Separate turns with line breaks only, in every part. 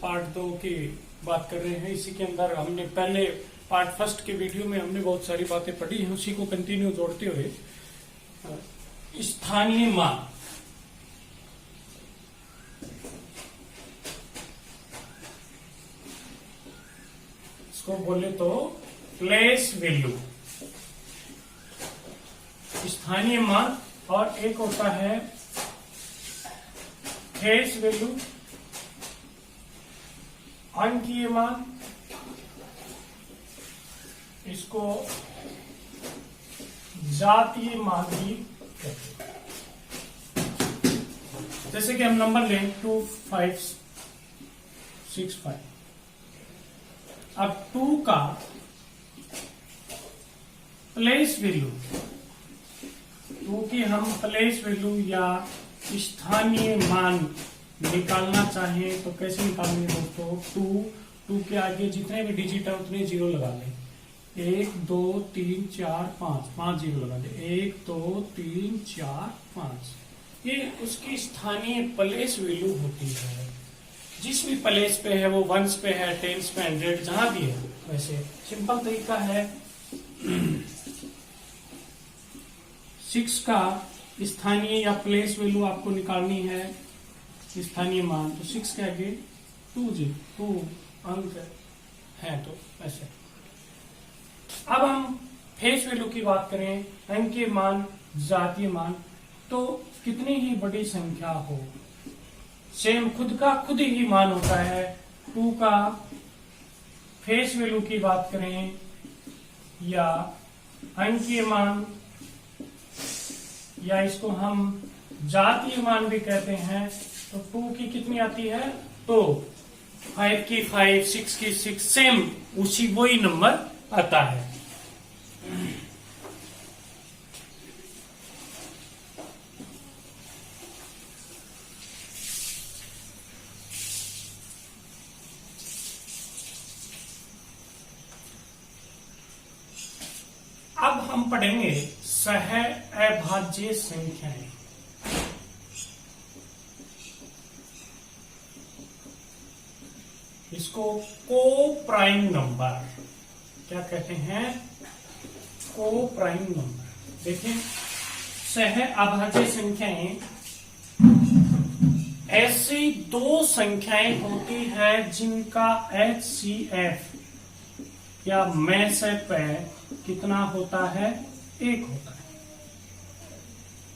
Part 2 की बात कर रहे हैं। इसी के अंदर हमने पहले पार्ट फर्स्ट के वीडियो में हमने बहुत सारी बातें पढ़ी हैं, उसी को कंटिन्यू जोड़ते हुए स्थानीय मान, इसको बोले तो प्लेस वैल्यू, स्थानीय मान, और एक होता है फेस वैल्यू, अंकीय मान, इसको जातीय मान भी कहते हैं। जैसे कि हम नंबर लें 2565। अब 2 का प्लेस वैल्यू, 2 की हम प्लेस वैल्यू या स्थानीय मान निकालना चाहें तो कैसे निकालेंगे दोस्तों? 2 के आगे जितने भी डिजिट है उतने जीरो लगा लें। 1 2 3 4 5 जीरो लगा दें। 1 2 3 4 5, ये उसकी स्थानीय प्लेस वैल्यू होती है। जिस भी प्लेस पे है, वो वंस पे है, टेंस पे, 100, जहां भी है। वैसे सिंपल तरीका है 6 का स्थानीय या प्लेस वैल्यू आपको निकालनी है, स्थानीय मान, तो 6 के आगे 2 अंक है, तो ऐसे। अब हम फेस वैल्यू की बात करें, अंकीय मान, जातीय मान, तो कितनी ही बड़ी संख्या हो, सेम खुद का खुद ही मान होता है। 2 का फेस वैल्यू की बात करें या अंकीय मान, या इसको हम जातीय मान भी कहते हैं, तो 2 की कितनी आती है? तो 5 की 5, 6 की 6, सेम उसी वही नंबर आता है। अब हम पढ़ेंगे सह अभाज्य संख्याएं। इसको को प्राइम नंबर क्या कहते हैं? को प्राइम नंबर। देखिए, सह अभाज्य संख्याएं ऐसी 2 संख्याएं होती है जिनका HCF या में से पे कितना होता है? 1 होता है।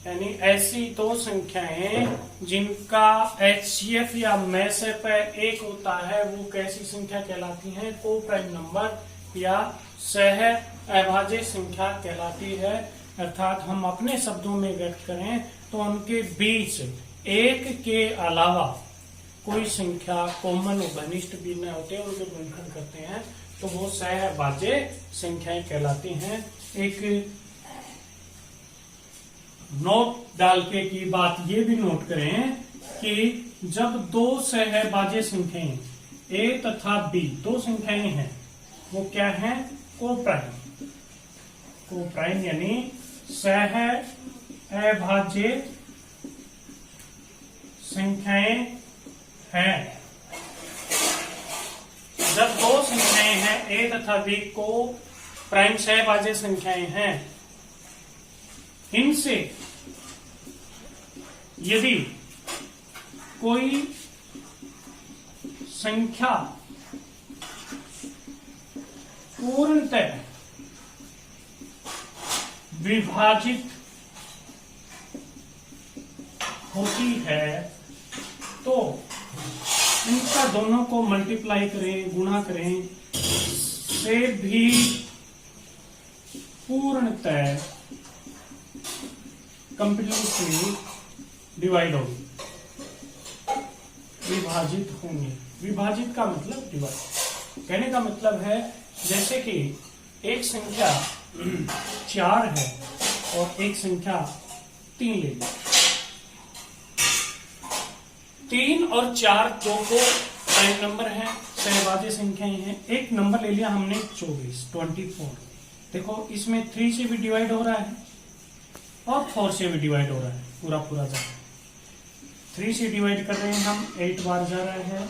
यानी ऐसी 2 संख्याएं जिनका HCF या में से पे 1 होता है, वो कैसी संख्या कहलाती हैं? को प्राइम नंबर या सह अभाज्य संख्या कहलाती है। अर्थात हम अपने शब्दों में व्यक्त करें तो उनके बीच 1 के अलावा कोई संख्या कॉमन और घनिष्ठ भी न होते, उनके गुणनखंड करते हैं तो वो सह अभाज्य संख्याएं कहलाती हैं। एक नोट डाल के की बात ये भी नोट करें कि जब 2 सह अभाज्य संख्याएं A तथा B 2 संख्याएं हैं, वो क्या है? को प्राइम। को प्राइम यानी सह अभाज्य संख्याएं हैं। जब 2 संख्याएं हैं A तथा B, को प्राइम सह अभाज्य संख्याएं हैं, इनसे यदि कोई संख्या पूर्णतः विभाजित होती है तो इनका दोनों को मल्टीप्लाई करें, गुणा करें, से भी पूर्णतः कंप्लीटली डिवाइड होगी, विभाजित होंगे। विभाजित का मतलब डिवाइड। कहने का मतलब है जैसे कि एक संख्या 4 है और एक संख्या 3 ले ली। 3 और 4 दो को प्राइम नंबर है, सहभाज्य संख्याएं हैं। एक नंबर ले लिया हमने 24। देखो इसमें 3 से भी डिवाइड हो रहा है और 4 से भी डिवाइड हो रहा है, पूरा जा रहा है। 3 से डिवाइड कर रहे हैं हम, 8 बार जा रहा है,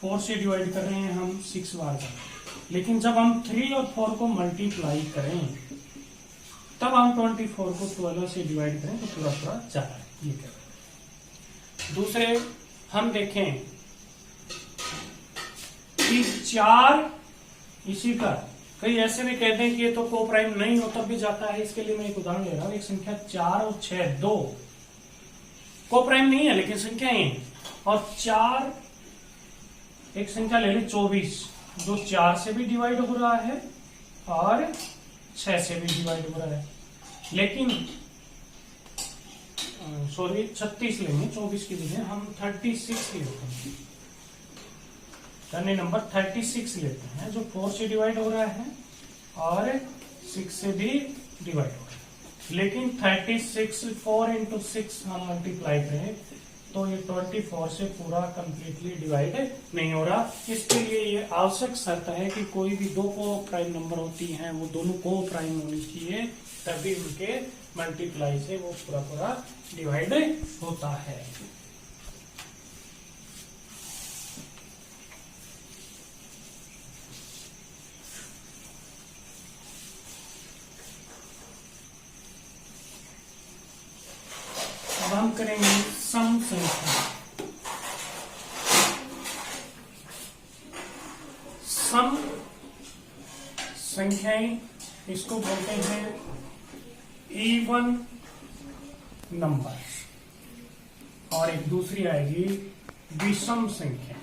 4 से डिवाइड कर रहे हैं हम 6 बार का, लेकिन जब हम 3 और 4 को मल्टीप्लाई करें तब हम 24 को 12 से डिवाइड करें तो पूरा पूरा 4 ये करें। दूसरे हम देखें कि 4 इसी का, कई ऐसे भी कहते हैं कि ये तो को प्राइम नहीं हो तब भी जाता है। इसके लिए मैं एक उदाहरण ले रहा हूं। एक संख्या 4 और 6 2 को प्राइम नहीं है लेकिन संख्या है, और 4 एक संख्या ले ली 24 जो 4 से भी डिवाइड हो रहा है और 6 से भी डिवाइड हो रहा है, लेकिन सॉरी 36 लेंगे, 24 की जगह हम 36 लेते हैं, यानी नंबर 36 लेते हैं जो 4 से डिवाइड हो रहा है और 6 से भी डिवाइड हो रहा है। लेकिन 36 4 इंटू 6 हम मल्टीप्लाई करें तो ये 24 से पूरा कंप्लीटली डिवाइड नहीं हो रहा। इसके लिए ये आवश्यक शर्त है कि कोई भी दो को प्राइम नंबर होती हैं वो दोनों को प्राइम होनी चाहिए, तभी उनके मल्टीप्लाई से वो पूरा पूरा डिवाइड होता है। अब हम करेंगे सम संख्या। सम संख्याएं इसको बोलते हैं इवन नंबर, और एक दूसरी आएगी विषम संख्या।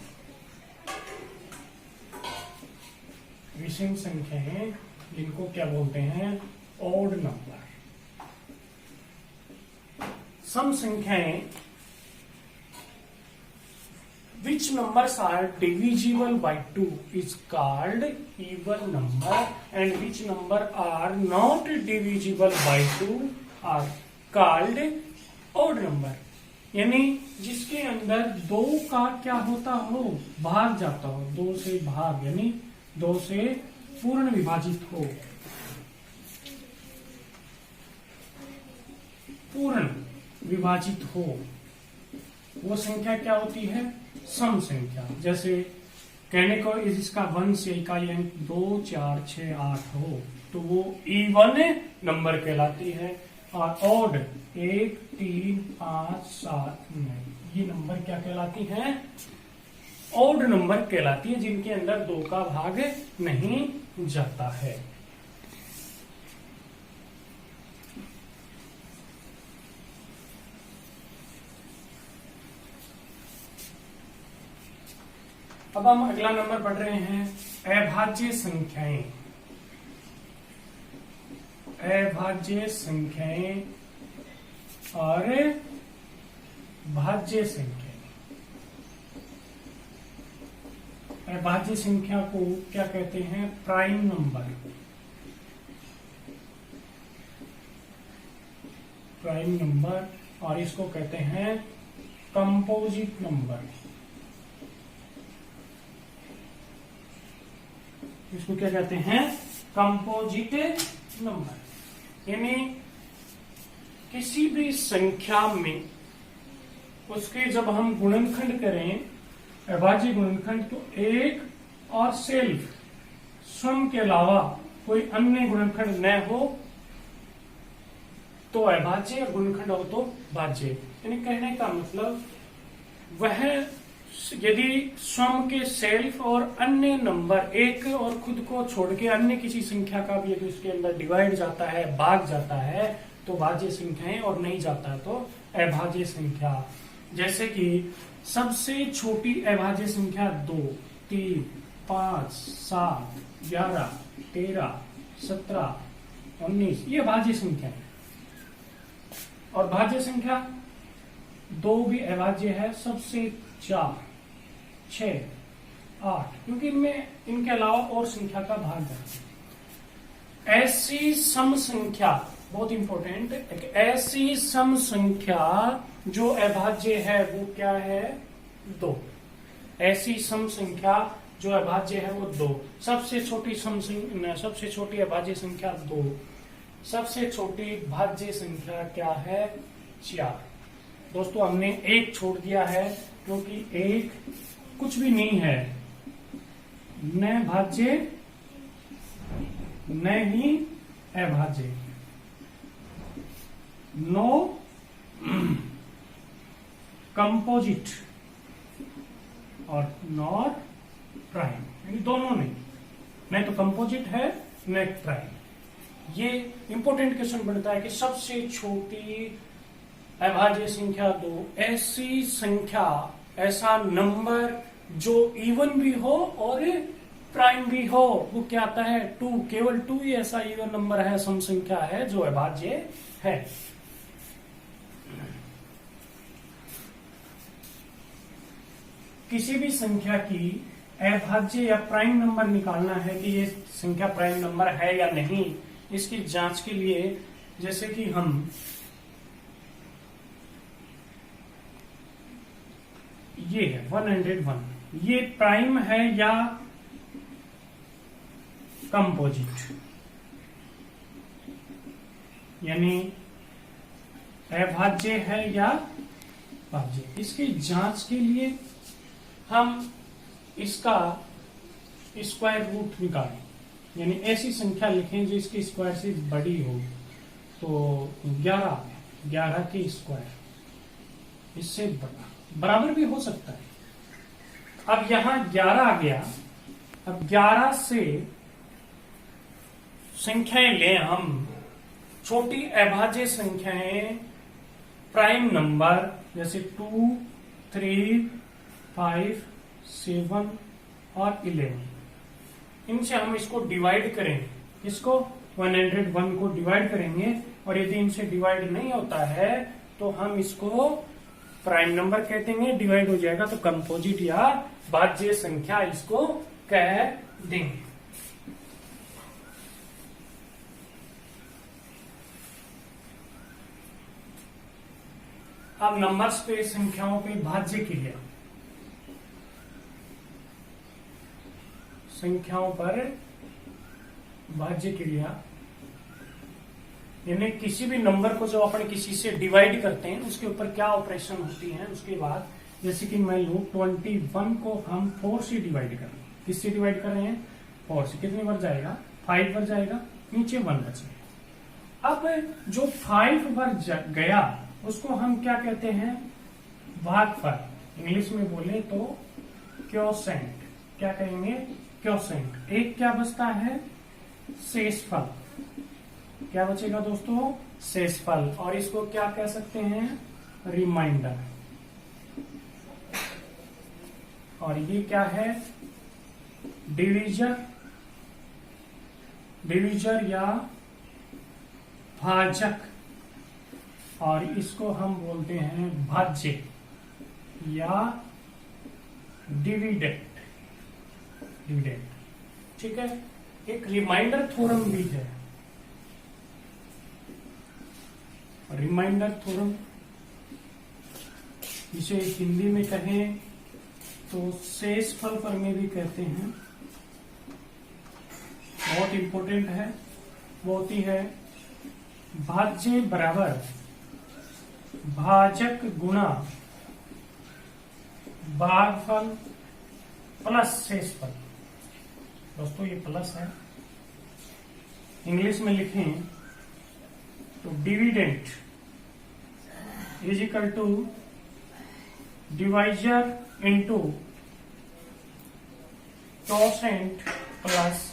विषम संख्याएं जिनको क्या बोलते हैं ऑड नंबर। सम संख्याएं which numbers are divisible by 2 is called even number and which number are not divisible by 2 are called odd number। यानी जिसके अंदर 2 का क्या होता हो भाग जाता हो, 2 से भाग यानी 2 से पूर्ण विभाजित हो, पूर्ण विभाजित हो, वो संख्या क्या होती है सम संख्या। जैसे कहने को इसका 1 से इकाई यानी 2 4 6 8 हो तो वो इवन नंबर कहलाती है, और ऑड 1 3 5 7 9 ये नंबर क्या कहलाती है ऑड नंबर कहलाती है, जिनके अंदर 2 का भाग नहीं जाता है। अब हम अगला नंबर पढ़ रहे हैं अभाज्य संख्याएं। अभाज्य संख्याएं और भाज्य संख्याएं। अभाज्य संख्या को क्या कहते हैं प्राइम नंबर। प्राइम नंबर, और इसको कहते हैं कंपोजिट नंबर। इसको क्या कहते हैं कंपोजिट नंबर। यानी किसी भी संख्या में उसके जब हम गुणनखंड करें अभाज्य गुणनखंड तो एक और सेल्फ स्वयं के अलावा कोई अन्य गुणनखंड न हो तो अभाज्य, और गुणनखंड हो तो भाज्य। यानी कहने का मतलब वह यदि स्वयं के सेल्फ और अन्य नंबर एक और खुद को छोड़ के अन्य किसी संख्या का भी यदि उसके अंदर डिवाइड जाता है भाग जाता है तो भाज्य संख्याएं, और नहीं जाता है तो अभाज्य संख्या। जैसे कि सबसे छोटी अभाज्य संख्या 2 3 5 7 11 13 17 19 ये भाज्य संख्या है, और भाज्य संख्या 2 भी अभाज्य है, सबसे 4 6 8 क्योंकि इनमें इनके अलावा और संख्या का भाग है। ऐसी सम संख्या बहुत इंपॉर्टेंट, ऐसी सम संख्या जो अभाज्य है वो क्या है 2। ऐसी सम संख्या जो अभाज्य है वो 2। सबसे छोटी सबसे छोटी अभाज्य संख्या 2, सबसे छोटी भाज्य संख्या क्या है 4। दोस्तों हमने 1 छोड़ दिया है क्योंकि 1 कुछ भी नहीं है, न भाज्य न ही अभाज्य, नो कंपोजिट और नॉट प्राइम, दोनों नहीं, न तो कंपोजिट है न प्राइम। ये इंपॉर्टेंट क्वेश्चन बनता है कि सबसे छोटी अभाज्य संख्या दो, ऐसी संख्या, ऐसा नंबर जो इवन भी हो और प्राइम भी हो, वो क्या आता है? 2। केवल 2 ही ऐसा इवन नंबर है, सम संख्या है जो अभाज्य है। किसी भी संख्या की अभाज्य या प्राइम नंबर निकालना है कि ये संख्या प्राइम नंबर है या नहीं, इसकी जांच के लिए जैसे कि हम ये है 101, ये प्राइम है या कंपोजिट, यानी अभाज्य है या भाज्य। इसकी जांच के लिए हम इसका स्क्वायर रूट निकालें, यानी ऐसी संख्या लिखें जो इसके स्क्वायर से बड़ी हो। तो 11 के स्क्वायर इससे बराबर भी हो सकता है। अब यहां 11 आ गया, अब 11 से संख्याएं लें हम, छोटी अभाज्य संख्याएं प्राइम नंबर जैसे 2, 3, 5, 7 और 11, इनसे हम इसको डिवाइड करेंगे, इसको 101 को डिवाइड करेंगे, और यदि इनसे डिवाइड नहीं होता है तो हम इसको प्राइम नंबर कह देंगे, डिवाइड हो जाएगा तो कंपोजिट या भाज्य संख्या इसको कह देंगे। अब नंबर्स पे, संख्याओं पे भाज्य क्रिया, संख्याओं पर भाज्य क्रिया, यानी किसी भी नंबर को जो अपन किसी से डिवाइड करते हैं उसके ऊपर क्या ऑपरेशन होती है। उसके बाद जैसे कि मान लो 21 को हम 4 से डिवाइड कर रहे हैं, किससे डिवाइड कर रहे हैं? 4 से। कितने बार जाएगा? 5 बार जाएगा, नीचे 1 बचेगा। अब जो 5 बार गया उसको हम क्या कहते हैं? भागफल। इंग्लिश में बोले तो क्वोशेंट। क्या कहेंगे? क्वोशेंट। एक क्या बचता है? शेषफल। क्या बचेगा दोस्तों? शेषफल। और इसको क्या कह सकते हैं? रिमाइंडर। और ये क्या है? डिवीजर, डिवीजर या भाजक। और इसको हम बोलते हैं भाज्य या डिविडेंट। डिविडेंट, ठीक है। एक रिमाइंडर थ्योरम भी है, रिमाइंडर थ्योरम, इसे हिंदी में कहें तो शेषफल प्रमेय भी कहते हैं। बहुत इंपॉर्टेंट है, वो होती है भाज्य बराबर भाजक गुणा भागफल प्लस शेषफल। दोस्तों ये प्लस है, इंग्लिश में लिखें तो dividend is equal to divisor into quotient plus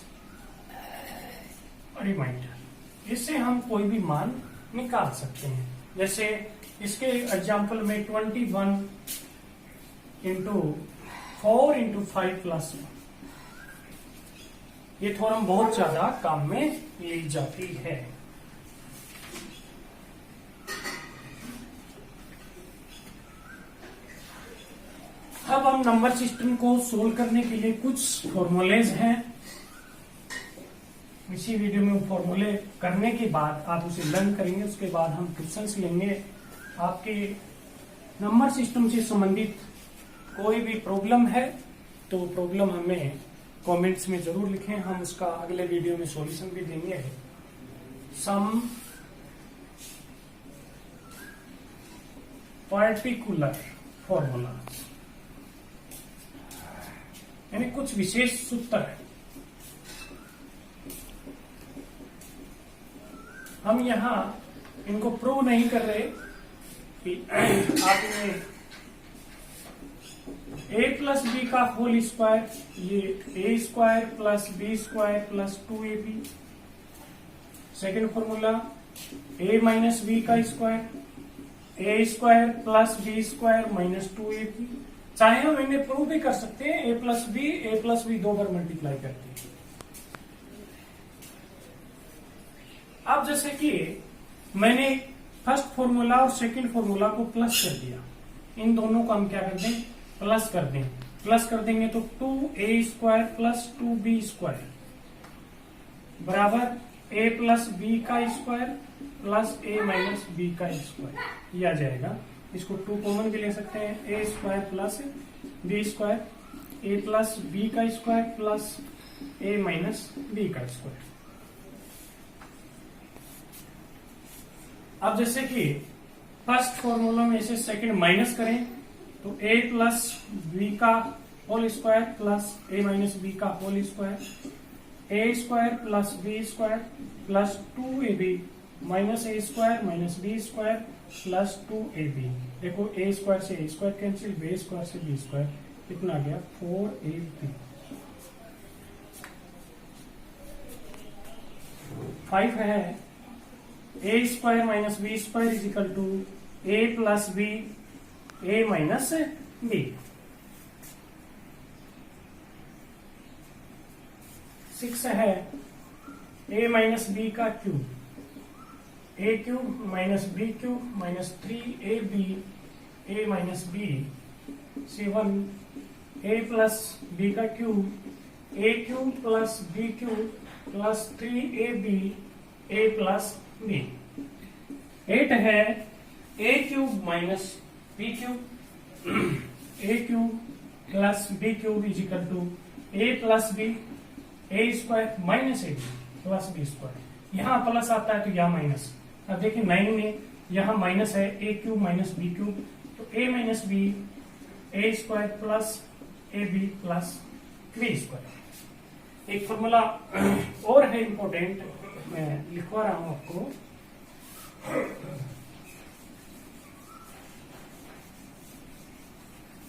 remainder. इससे हम कोई भी मान निकाल सकते हैं। जैसे इसके एग्जाम्पल में 21 इंटू 4 इंटू 5 प्लस 1, ये थ्योरम बहुत ज्यादा काम में ली जाती है। अब हम नंबर सिस्टम को सोल्व करने के लिए कुछ फॉर्मूलेज हैं। इसी वीडियो में फॉर्मूले करने के बाद आप उसे लर्न करेंगे, उसके बाद हम क्वेश्चंस लेंगे। आपके नंबर सिस्टम से संबंधित कोई भी प्रॉब्लम है तो प्रॉब्लम हमें कमेंट्स में जरूर लिखें, हम उसका अगले वीडियो में सॉल्यूशन भी देंगे। सम पर्टिकुलर फॉर्मूला, यानी कुछ विशेष सूत्र है। हम यहाँ इनको प्रूव नहीं कर रहे कि आप इन्हें a प्लस बी का होल स्क्वायर, ये a square plus B square plus 2ab, second formula a minus B का square, a square plus B square minus 2ab। चाहे हम इन्हें प्रूव भी कर सकते हैं, a प्लस बी 2 बार मल्टीप्लाई करके। अब जैसे कि मैंने फर्स्ट फॉर्मूला और सेकंड फॉर्मूला को प्लस कर दिया, इन दोनों को हम क्या कर दें, प्लस कर दें। प्लस कर देंगे तो 2a square plus 2b square बराबर a प्लस बी का square plus a minus B का स्क्वायर, ये आ जाएगा। इसको 2 कॉमन भी ले सकते हैं, a square plus B square, a plus B का square plus a minus B का स्क्वायर। अब जैसे कि फर्स्ट फॉर्मूला में इसे सेकंड माइनस करें तो a प्लस बी का whole square plus a minus B का whole square, a square plus B square plus 2ab minus a square minus B square plus 2ab। देखो a स्क्वायर से a square cancel, b square से b square, कितना आ गया 4ab। 5 है a square minus B square is equal to a plus B a minus B. 6 है a minus B का cube, a cube minus B cube minus 3ab a minus B. 7 a plus B का cube, a cube plus B cube plus 3ab a plus B. 8 है a cube minus B cube, a cube plus B cube is equal to a plus B a square minus ab plus B square. यहाँ plus आता है तो यहाँ minus. अब देखिए 9 में यहाँ माइनस है, a cube minus B cube, तो a minus B a square plus ab plus B square. एक फॉर्मूला और है इंपॉर्टेंट, मैं लिखवा रहा हूं आपको।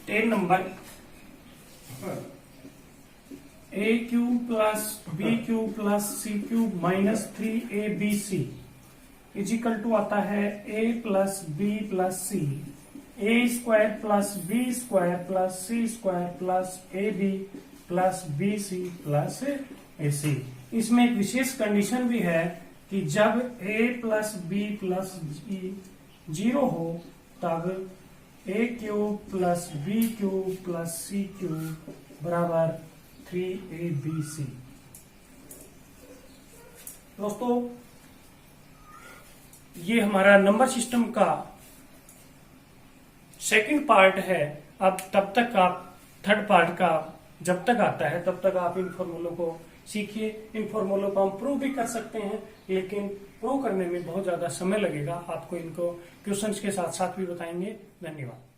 Ten number a cube plus B cube plus C cube minus 3abc is equal to आता है a plus B plus C, a square plus B square plus C square plus ab plus B C plus A C. इसमें एक विशेष condition भी है कि जब a plus B plus C 0 हो तब a cube plus B cube plus C cube बराबर 3abc। दोस्तों ये हमारा नंबर सिस्टम का सेकंड पार्ट है। अब तब तक आप थर्ड पार्ट का जब तक आता है तब तक आप इन फॉर्मूलों को सीखिए। इन फॉर्मूलों को हम प्रूव भी कर सकते हैं, लेकिन प्रूव करने में बहुत ज्यादा समय लगेगा। आपको इनको क्वेश्चंस के साथ साथ भी बताएंगे। धन्यवाद।